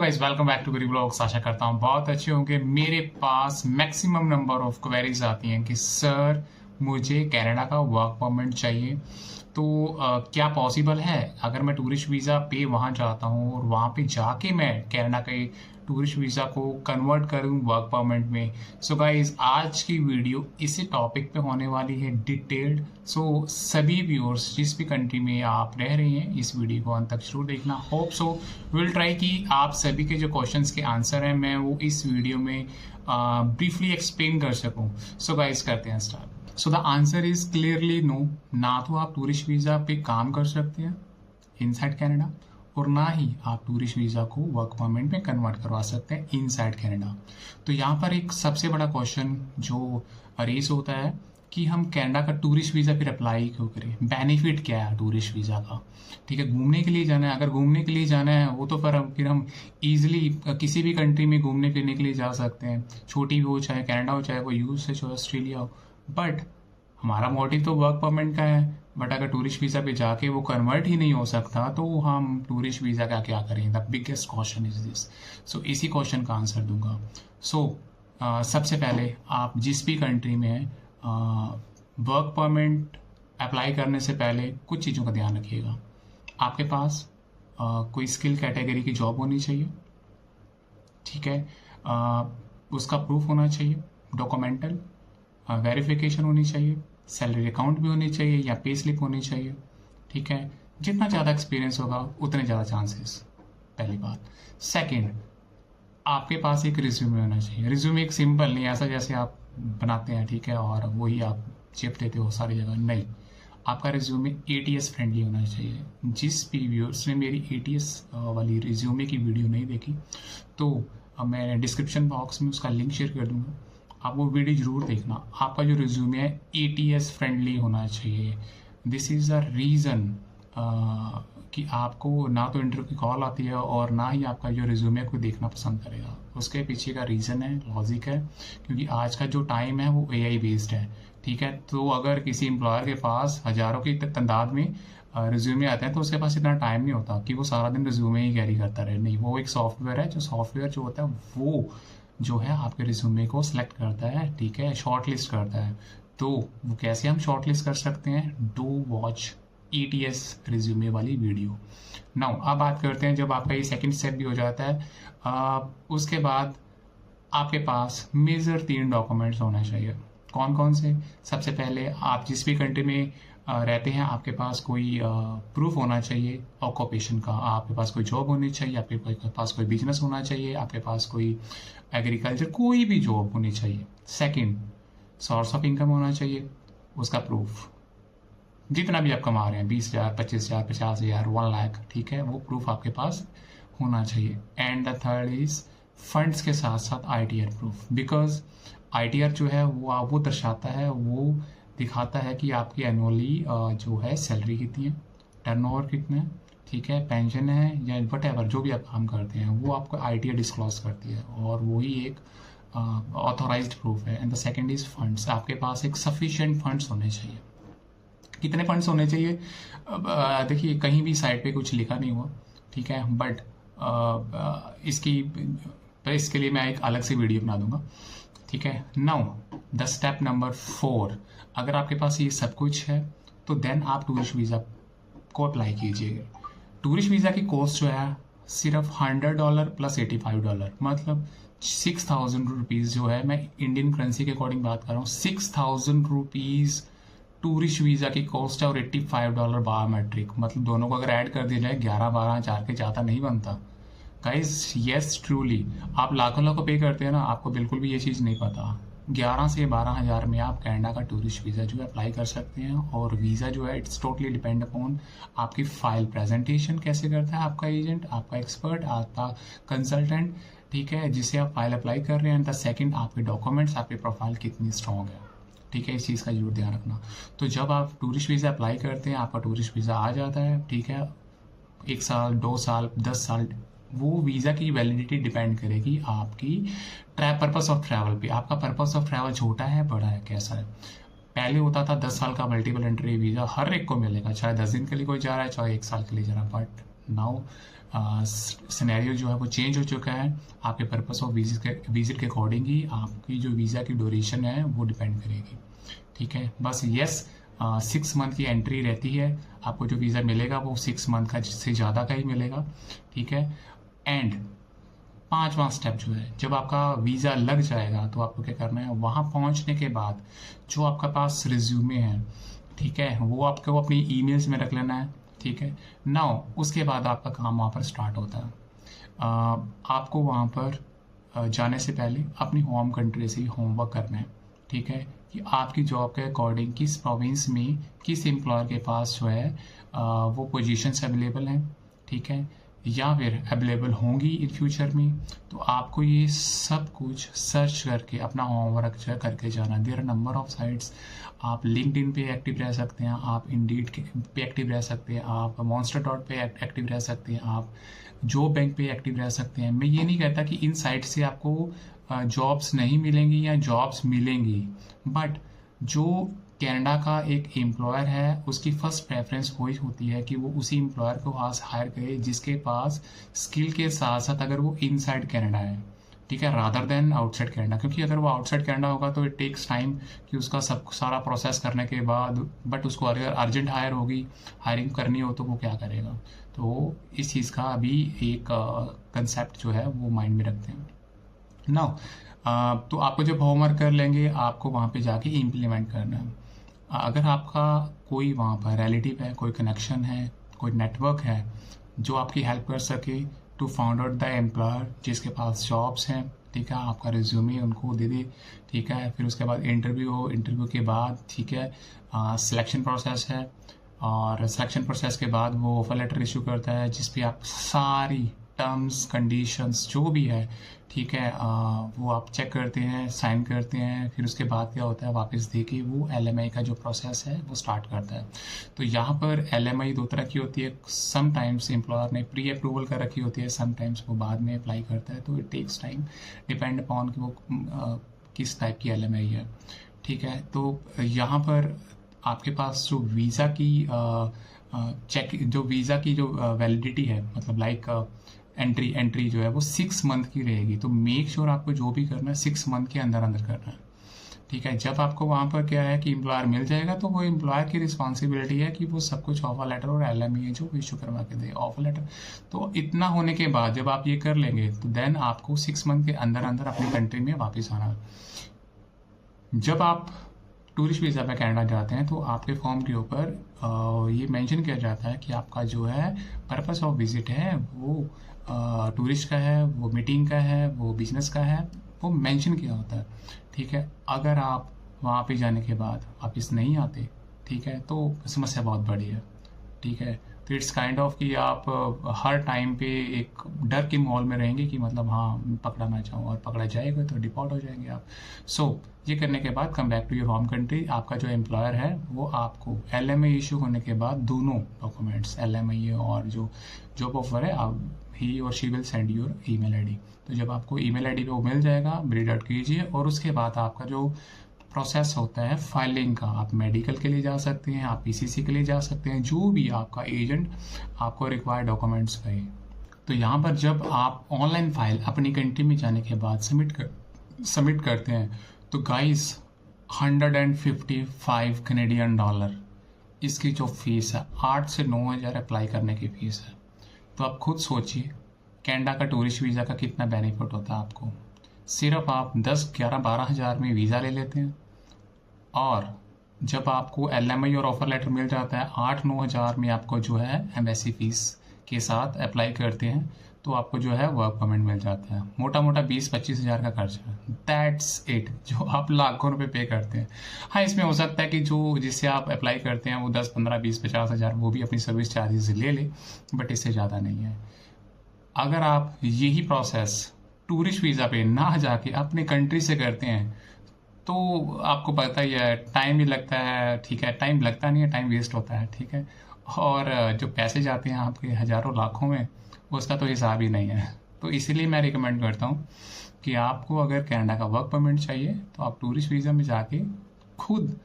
Guys, welcome back to गरीब vlogs. आशा करता हूँ बहुत अच्छे होंगे। मेरे पास मैक्सिमम नंबर ऑफ क्वेरीज आती हैं कि सर मुझे कनाडा का वर्क परमिट चाहिए। तो क्या पॉसिबल है अगर मैं टूरिस्ट वीज़ा पे वहाँ जाता हूँ और वहाँ पे जाके मैं कनाडा के टूरिस्ट वीज़ा को कन्वर्ट करूँ वर्क परमिट में। सो गाइस, आज की वीडियो इसी टॉपिक पे होने वाली है डिटेल्ड। सो सभी व्यूअर्स जिस भी कंट्री में आप रह रहे हैं, इस वीडियो को अंत तक जरूर देखना। होप सो विल ट्राई कि आप सभी के जो क्वेश्चंस के आंसर हैं मैं वो इस वीडियो में ब्रीफली एक्सप्लेन कर सकूं। सो गाइस, करते हैं start. So the answer is clearly no. ना तो आप टूरिस्ट वीज़ा पे काम कर सकते हैं इनसाइड कनाडा, और ना ही आप टूरिस्ट वीज़ा को वर्क परमिट में कन्वर्ट करवा सकते हैं इनसाइड कनाडा। तो यहाँ पर एक सबसे बड़ा क्वेश्चन जो रेस होता है कि हम कनाडा का टूरिस्ट वीज़ा फिर अप्लाई क्यों करें, बेनिफिट क्या है टूरिस्ट वीज़ा का। ठीक है, घूमने के लिए जाना है, अगर घूमने के लिए जाना है वो तो फिर हम ईजिली किसी भी कंट्री में घूमने फिरने के लिए जा सकते हैं, छोटी भी हो चाहे कनाडा हो चाहे वो यूएस हो ऑस्ट्रेलिया हो। बट हमारा मोटिव तो वर्क परमिट का है। बट अगर टूरिस्ट वीज़ा पे जाके वो कन्वर्ट ही नहीं हो सकता तो हम टूरिस्ट वीज़ा का क्या करें। The biggest question is this. So इसी क्वेश्चन का आंसर दूंगा। सो सबसे पहले आप जिस भी कंट्री में हैं, वर्क परमिट अप्लाई करने से पहले कुछ चीज़ों का ध्यान रखिएगा। आपके पास कोई स्किल कैटेगरी की जॉब होनी चाहिए। ठीक है, उसका प्रूफ होना चाहिए, डॉक्यूमेंटल वेरिफिकेशन होनी चाहिए, सैलरी अकाउंट भी होनी चाहिए या पे स्लिप होनी चाहिए। ठीक है, जितना ज़्यादा एक्सपीरियंस होगा उतने ज़्यादा चांसेस, पहली बात। सेकंड, आपके पास एक रिज्यूमे होना चाहिए। रिज्यूमे एक सिंपल नहीं ऐसा जैसे आप बनाते हैं, ठीक है, और वही आप चिप देते हो सारी जगह, नहीं। आपका रिज्यूमे एटीएस फ्रेंडली होना चाहिए। जिस भी व्यूअर्स ने मेरी एटीएस वाली रिज्यूमे की वीडियो नहीं देखी तो मैं डिस्क्रिप्शन बॉक्स में उसका लिंक शेयर कर दूंगा, आप वो वीडियो जरूर देखना। आपका जो रिज्यूमे है एटीएस फ्रेंडली होना चाहिए। दिस इज़ अ रीज़न कि आपको ना तो इंटरव्यू की कॉल आती है और ना ही आपका जो रिज्यूमे को देखना पसंद करेगा। उसके पीछे का रीज़न है, लॉजिक है, क्योंकि आज का जो टाइम है वो एआई बेस्ड है। ठीक है, तो अगर किसी एम्प्लॉयर के पास हज़ारों की तादाद में रिज्यूमे आते हैं तो उसके पास इतना टाइम नहीं होता कि वो सारा दिन रिज्यूमे ही कैरी करता रहे। नहीं, वो एक सॉफ्टवेयर है, जो सॉफ्टवेयर जो होता है वो जो है आपके रिज्यूमे को सिलेक्ट करता है, ठीक है, शॉर्ट लिस्ट करता है। तो वो कैसे हम शॉर्ट लिस्ट कर सकते हैं, डू वॉच ETS रिज्यूमे वाली वीडियो। नाउ अब बात करते हैं, जब आपका ये सेकंड स्टेप भी हो जाता है, उसके बाद आपके पास मेजर 3 डॉक्यूमेंट्स होना चाहिए। कौन कौन से? सबसे पहले, आप जिस भी कंट्री में रहते हैं आपके पास कोई प्रूफ होना चाहिए ऑक्यूपेशन का। आपके पास कोई जॉब होनी चाहिए, आपके पास कोई बिजनेस होना चाहिए, आपके पास कोई एग्रीकल्चर, कोई भी जॉब होनी चाहिए। सेकंड, सोर्स ऑफ इनकम होना चाहिए, उसका प्रूफ। जितना भी आप कमा रहे हैं, 20,000, 25,000, 50,000, 1 लाख, ठीक है, वो प्रूफ आपके पास होना चाहिए। And the third is funds के साथ साथ ITR प्रूफ, बिकॉज ITR जो है वो दर्शाता है, वो दिखाता है कि आपकी एनुअली जो है सैलरी कितनी है, टर्नओवर कितना है, ठीक है, पेंशन है या वट एवर जो भी आप काम करते हैं वो आपको ITR डिस्क्लोज करती है, और वही एक ऑथोराइज्ड प्रूफ है। And the second is funds, आपके पास एक सफिशिएंट फंड्स होने चाहिए। कितने फंड्स होने चाहिए? देखिए, कहीं भी साइट पे कुछ लिखा नहीं हुआ, ठीक है, बट इसके लिए मैं एक अलग से वीडियो बना दूंगा। ठीक है, नाउ द स्टेप नंबर 4, अगर आपके पास ये सब कुछ है तो देन आप टूरिस्ट वीज़ा को अप्लाई कीजिएगा। टूरिस्ट वीज़ा की कॉस्ट जो है सिर्फ $100 प्लस $85, मतलब 6,000 रुपीज़ जो है, मैं इंडियन करेंसी के अकॉर्डिंग बात कर रहा हूँ, 6,000 रुपीज़ टूरिस्ट वीज़ा की कॉस्ट है, और $85 बायोमेट्रिक, मतलब दोनों को अगर ऐड कर दिया जाए 11-12 हज़ार के ज़्यादा नहीं बनता। गाइज, यस ट्रूली, आप लाखों लाखों पे करते हैं ना, आपको बिल्कुल भी ये चीज़ नहीं पता। 11 से 12 हज़ार में आप कनाडा का टूरिस्ट वीज़ा जो है अप्लाई कर सकते हैं। और वीज़ा जो है इट्स टोटली डिपेंड अपॉन आपकी फाइल प्रेजेंटेशन कैसे करता है आपका एजेंट, आपका एक्सपर्ट, आपका कंसल्टेंट, ठीक है, जिससे आप फाइल अप्लाई कर रहे हैं। एंड द सेकंड, आपके डॉक्यूमेंट्स, आपकी प्रोफाइल कितनी स्ट्रॉन्ग है, ठीक है, इस चीज़ का जरूर ध्यान रखना। तो जब आप टूरिस्ट वीज़ा अप्लाई करते हैं, आपका टूरिस्ट वीज़ा आ जाता है, ठीक है, 1 साल, 2 साल, 10 साल, वो वीज़ा की वैलिडिटी डिपेंड करेगी आपकी पर्पस ऑफ ट्रैवल पे। आपका पर्पस ऑफ ट्रैवल छोटा है, बड़ा है, कैसा है। पहले होता था 10 साल का मल्टीपल एंट्री वीज़ा, हर एक को मिलेगा, चाहे 10 दिन के लिए कोई जा रहा है, चाहे 1 साल के लिए जा रहा है। बट नाउ सिनेरियो जो है वो चेंज हो चुका है। आपके पर्पस ऑफ विजिट के अकॉर्डिंग ही आपकी जो वीज़ा की ड्यूरेशन है वो डिपेंड करेगी। ठीक है, बस यस 6 मंथ की एंट्री रहती है। आपको जो वीज़ा मिलेगा वो 6 मंथ का से ज़्यादा का ही मिलेगा। ठीक है, एंड 5वां स्टेप जो है, जब आपका वीज़ा लग जाएगा तो आपको क्या करना है, वहाँ पहुँचने के बाद जो आपका पास रिज्यूमे है, ठीक है, वो आपको अपनी ईमेल्स में रख लेना है। ठीक है, नाउ उसके बाद आपका काम वहाँ पर स्टार्ट होता है। आपको वहाँ पर जाने से पहले अपनी होम कंट्री से ही होमवर्क करना है। ठीक है, कि आपकी जॉब के अकॉर्डिंग किस प्रोविंस में किस एम्प्लॉयर के पास जो है वो पोजीशंस अवेलेबल हैं। ठीक है, या फिर अवेलेबल होंगी इन फ्यूचर में। तो आपको ये सब कुछ सर्च करके अपना होमवर्क जो है करके जाना। There are number of sites. आप लिंक्डइन पे एक्टिव रह सकते हैं, आप इंडीड पे एक्टिव रह सकते हैं, आप मॉन्स्टर डॉट पे एक्टिव रह सकते हैं, आप जॉब बैंक पे एक्टिव रह सकते हैं। मैं ये नहीं कहता कि इन साइट से आपको जॉब्स नहीं मिलेंगी या जॉब्स मिलेंगी, बट जो कनाडा का एक एम्प्लॉयर है उसकी फर्स्ट प्रेफरेंस वही होती है कि वो उसी एम्प्लॉयर को पास हायर करे जिसके पास स्किल के साथ साथ अगर वो इनसाइड कनाडा है। ठीक है, रादर देन आउटसाइड कनाडा, क्योंकि अगर वो आउटसाइड कनाडा होगा तो इट टेक्स टाइम कि उसका सब सारा प्रोसेस करने के बाद, बट उसको अगर अर्जेंट हायर होगी, हायरिंग करनी हो तो वो क्या करेगा। तो इस चीज़ का अभी एक कंसेप्ट जो है वो माइंड में रखते हैं। नाउ तो आपको जब होमवर्क कर लेंगे आपको वहाँ पे जाके इम्प्लीमेंट करना है। अगर आपका कोई वहाँ पर रिलेटिव है, कोई कनेक्शन है, कोई नेटवर्क है जो आपकी हेल्प कर सके to found out the employer जिसके पास जॉब्स हैं, ठीक है, आपका रिज्यूमे उनको दे दे। ठीक है, फिर उसके बाद इंटरव्यू हो, इंटरव्यू के बाद ठीक है सिलेक्शन प्रोसेस है, और सिलेक्शन प्रोसेस के बाद वो ऑफर लेटर इशू करता है जिस पे आप सारी टर्म्स कंडीशंस जो भी है, ठीक है, वो आप चेक करते हैं, साइन करते हैं। फिर उसके बाद क्या होता है, वापस दे के वो LMI का जो प्रोसेस है वो स्टार्ट करता है। तो यहाँ पर LMI 2 तरह की होती है। समटाइम्स एम्प्लॉयर ने प्री अप्रूवल कर रखी होती है, समटाइम्स वो बाद में अप्लाई करता है। तो it takes time, depend upon कि वो किस टाइप की LMI है। ठीक है, तो यहाँ पर आपके पास जो वीज़ा की जो वीज़ा की जो वैलिडिटी है, मतलब लाइक एंट्री जो है वो 6 मंथ की रहेगी। तो मेक श्योर आपको जो भी करना है 6 मंथ के अंदर अंदर करना है। ठीक है, जब आपको वहाँ पर क्या है कि एम्प्लॉयर मिल जाएगा तो वो एम्प्लॉयर की रिस्पॉन्सिबिलिटी है कि वो सब कुछ ऑफर लेटर और LME जो इशू करवा के दे ऑफर लेटर। तो इतना होने के बाद जब आप ये कर लेंगे तो देन आपको 6 मंथ के अंदर अंदर अपनी कंट्री में वापस आना है। जब आप टूरिस्ट वीज़ा पे कनाडा जाते हैं तो आपके फॉर्म के ऊपर ये मेंशन किया जाता है कि आपका जो है पर्पस ऑफ विजिट है वो टूरिस्ट का है, वो मीटिंग का है, वो बिजनेस का है, वो मेंशन किया होता है। ठीक है, अगर आप वहाँ पे जाने के बाद वापस नहीं आते, ठीक है, तो समस्या बहुत बड़ी है। ठीक है, तो इट्स काइंड ऑफ कि आप हर टाइम पे एक डर के माहौल में रहेंगे कि मतलब हाँ पकड़ा ना जाऊँ, और पकड़ा जाएगा तो डिपोर्ट हो जाएंगे आप। सो ये करने के बाद come back to your home country. आपका जो एम्प्लॉयर है वो आपको LMI इशू होने के बाद दोनों डॉक्यूमेंट्स LMI और जो जॉब ऑफर है आप ही और she will send your email ID। तो जब आपको ईमेल ID पे वो मिल जाएगा, रीड आउट कीजिए, और उसके बाद आपका जो प्रोसेस होता है फाइलिंग का, आप मेडिकल के लिए जा सकते हैं, आप PCC के लिए जा सकते हैं, जो भी आपका एजेंट आपको रिक्वायर्ड डॉक्यूमेंट्स कहे। तो यहाँ पर जब आप ऑनलाइन फाइल अपनी कंट्री में जाने के बाद सबमिट करते हैं तो गाइस 155 कैनेडियन डॉलर इसकी जो फीस है, 8 से 9 हज़ार अप्लाई करने की फीस है। तो आप खुद सोचिए कनाडा का टूरिस्ट वीज़ा का कितना बेनिफिट होता है आपको। सिर्फ आप 10, 11, 12 हज़ार में वीज़ा ले लेते हैं, और जब आपको LMI और ऑफर लेटर मिल जाता है 8-9 हज़ार में आपको जो है एम्बेसी फीस के साथ अप्लाई करते हैं तो आपको जो है वर्क परमिट मिल जाता है। मोटा मोटा 20-25 हज़ार का खर्चा है, दैट्स इट, जो आप लाखों रुपए पे करते हैं। हाँ, इसमें हो सकता है कि जो जिससे आप अप्लाई करते हैं वो 10, 15, 20, 50 हज़ार वो भी अपनी सर्विस चार्जेस ले ले, बट इससे ज़्यादा नहीं है। अगर आप यही प्रोसेस टूरिस्ट वीज़ा पे ना जाके अपने कंट्री से करते हैं तो आपको पता ही है टाइम भी लगता है। ठीक है, टाइम लगता नहीं है, टाइम वेस्ट होता है। ठीक है, और जो पैसे जाते हैं आपके हज़ारों लाखों में, उसका तो हिसाब ही नहीं है। तो इसीलिए मैं रिकमेंड करता हूँ कि आपको अगर कनाडा का वर्क परमिट चाहिए तो आप टूरिस्ट वीज़ा में जाके खुद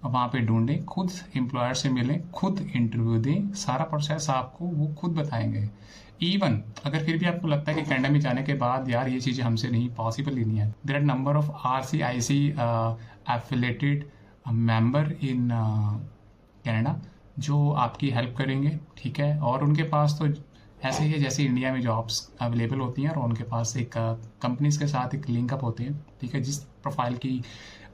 वहाँ पे ढूंढें, खुद एम्प्लॉयर से मिलें, खुद इंटरव्यू दें, सारा प्रोसेस आपको वो खुद बताएंगे। इवन अगर फिर भी आपको लगता है कि कनाडा में जाने के बाद यार ये चीज़ें हमसे नहीं पॉसिबल ही नहीं है, there are number of RCIC affiliated member in Canada जो आपकी हेल्प करेंगे, ठीक है। और उनके पास तो ऐसे ही है जैसे इंडिया में जॉब्स अवेलेबल होती हैं, और उनके पास एक कंपनीज के साथ एक लिंकअप होते हैं, ठीक है। जिस प्रोफाइल की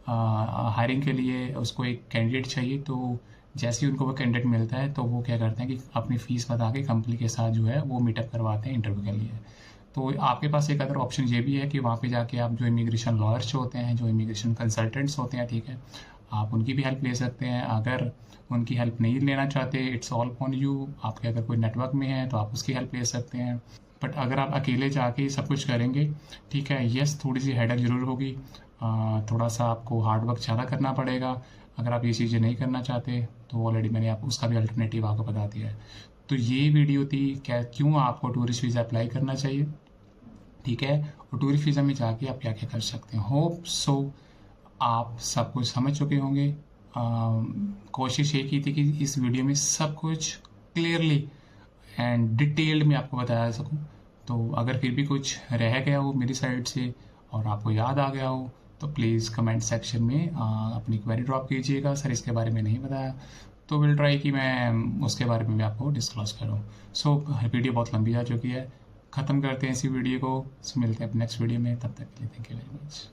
हायरिंग के लिए उसको एक कैंडिडेट चाहिए, तो जैसे ही उनको वो कैंडिडेट मिलता है तो वो क्या करते हैं कि अपनी फ़ीस बता के कंपनी के साथ जो है वो मीटअप करवाते हैं इंटरव्यू के लिए। तो आपके पास एक अदर ऑप्शन ये भी है कि वहाँ पे जाके आप जो इमिग्रेशन लॉयर्स होते हैं, जो इमिग्रेशन कंसल्टेंट्स होते हैं, ठीक है, आप उनकी भी हेल्प ले सकते हैं। अगर उनकी हेल्प नहीं लेना चाहते, इट्स ऑल ऑन यू, आपके अगर कोई नेटवर्क में है तो आप उसकी हेल्प ले सकते हैं। बट अगर आप अकेले जाके सब कुछ करेंगे, ठीक है, यस थोड़ी सी हेडक ज़रूर होगी, थोड़ा सा आपको हार्ड वर्क ज़्यादा करना पड़ेगा। अगर आप ये चीज़ें नहीं करना चाहते तो ऑलरेडी मैंने आप उसका भी अल्टरनेटिव आपको बता दिया है। तो ये वीडियो थी क्या क्यों आपको टूरिस्ट वीज़ा अप्लाई करना चाहिए, ठीक है, और टूरिस्ट वीज़ा में जाके आप क्या क्या कर सकते हैं। होप सो आप सब कुछ समझ चुके होंगे। कोशिश ये की थी कि इस वीडियो में सब कुछ क्लियरली एंड डिटेल्ड में आपको बताया सकूं। तो अगर फिर भी कुछ रह गया हो मेरी साइड से और आपको याद आ गया हो तो प्लीज़ कमेंट सेक्शन में अपनी क्वेरी ड्रॉप कीजिएगा, सर इसके बारे में नहीं बताया, तो विल ट्राई कि मैं उसके बारे में भी आपको डिस्क्लोज करूँ। सो वीडियो बहुत लंबी जा चुकी है, ख़त्म करते हैं इसी वीडियो को। मिलते हैं नेक्स्ट वीडियो में, तब तक के लिए थैंक यू वेरी मच।